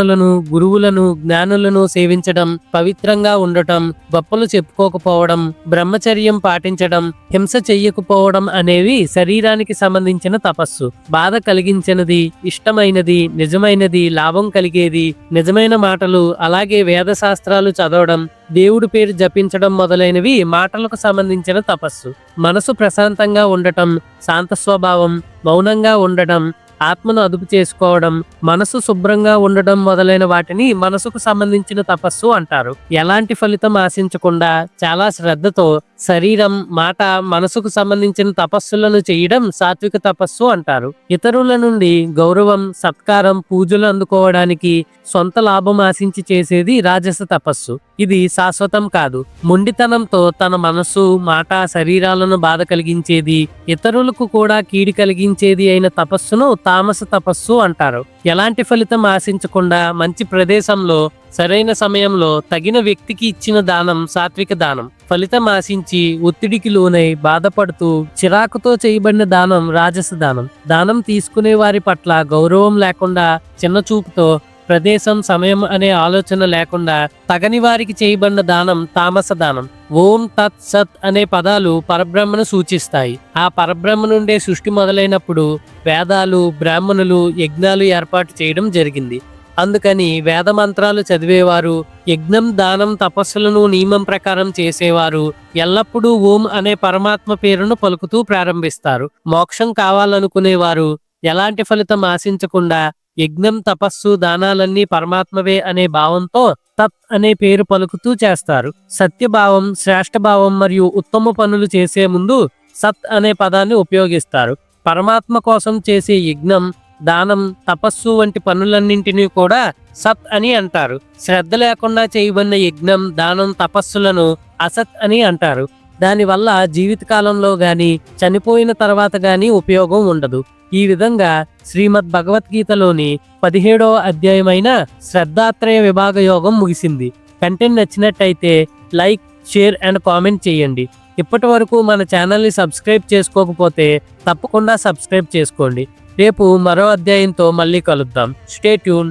గురువులను జ్ఞానులను సేవించడం, పవిత్రంగా ఉండటం, గొప్పలు చెప్పుకోకపోవడం, బ్రహ్మచర్యం పాటించడం, హింస చెయ్యకపోవడం అనేవి శరీరానికి సంబంధించిన తపస్సు. బాధ కలిగించినది, ఇష్టమైనది, నిజమైనది, లాభం కలిగేది, నిజమైన మాటలు, అలాగే వేద శాస్త్రాలు చదవడం, దేవుడి పేరు జపించడం మొదలైనవి మాటలకు సంబంధించిన తపస్సు. మనసు ప్రశాంతంగా ఉండటం, శాంత స్వభావం, మౌనంగా ఉండటం, ఆత్మను అదుపు చేసుకోవడం, మనసు శుభ్రంగా ఉండడం మొదలైన వాటిని మనసుకు సంబంధించిన తపస్సు అంటారు. ఎలాంటి ఫలితం ఆశించకుండా చాలా శ్రద్ధతో శరీరం, మాట, మనసుకు సంబంధించిన తపస్సులను చేయడం సాత్విక తపస్సు అంటారు. ఇతరుల నుండి గౌరవం, సత్కారం, పూజలు అందుకోవడానికి సొంత లాభం ఆశించి చేసేది రాజస తపస్సు. ఇది శాశ్వతం కాదు. మొండితనంతో తన మనసు, మాట, శరీరాలను బాధ కలిగించేది, ఇతరులకు కూడా కీడు కలిగించేది అయిన తపస్సును తామస తపస్సు అంటారు. ఎలాంటి ఫలితం ఆశించకుండా మంచి ప్రదేశంలో సరైన సమయంలో తగిన వ్యక్తికి ఇచ్చిన దానం సాత్విక దానం. ఫలితం ఆశించి ఒత్తిడికి లోనై బాధపడుతూ చిరాకుతో చేయబడిన దానం రాజస దానం. దానం తీసుకునే వారి పట్ల గౌరవం లేకుండా, చిన్న చూపుతో, ప్రదేశం, సమయం అనే ఆలోచన లేకుండా తగని వారికి చేయబడిన దానం తామస దానం. ఓం తత్ సత్ అనే పదాలు పరబ్రహ్మను సూచిస్తాయి. ఆ పరబ్రహ్మ నుండే సృష్టి మొదలైనప్పుడు వేదాలు, బ్రాహ్మణులు, యజ్ఞాలు ఏర్పాటు చేయడం జరిగింది. అందుకని వేద మంత్రాలు చదివేవారు, యజ్ఞం, దానం, తపస్సులను నియమం ప్రకారం చేసేవారు ఎల్లప్పుడూ ఓం అనే పరమాత్మ పేరును పలుకుతూ ప్రారంభిస్తారు. మోక్షం కావాలనుకునేవారు ఎలాంటి ఫలితం ఆశించకుండా యజ్ఞం, తపస్సు, దానాలన్నీ పరమాత్మవే అనే భావంతో తత్ అనే పేరు పలుకుతూ చేస్తారు. సత్యభావం, శ్రేష్టభావం మరియు ఉత్తమ పనులు చేసే ముందు సత్ అనే పదాన్ని ఉపయోగిస్తారు. పరమాత్మ కోసం చేసే యజ్ఞం, దానం, తపస్సు వంటి పనులన్నింటినీ కూడా సత్ అని అంటారు. శ్రద్ధ లేకుండా చేయబడిన యజ్ఞం, దానం, తపస్సులను అసత్ అని అంటారు. దానివల్ల జీవితకాలంలో గాని, చనిపోయిన తర్వాత గాని ఉపయోగం ఉండదు. ఈ విధంగా శ్రీమద్ భగవద్గీతలోని 17వ అధ్యాయమైన శ్రద్ధాత్రయ విభాగ యోగం ముగిసింది. కంటెంట్ నచ్చినట్టయితే లైక్, షేర్ అండ్ కామెంట్ చేయండి. ఇప్పటి వరకు మన ఛానల్ని సబ్స్క్రైబ్ చేసుకోకపోతే తప్పకుండా సబ్స్క్రైబ్ చేసుకోండి. రేపు మరో అధ్యాయంతో మళ్ళీ కలుద్దాం. Stay tune.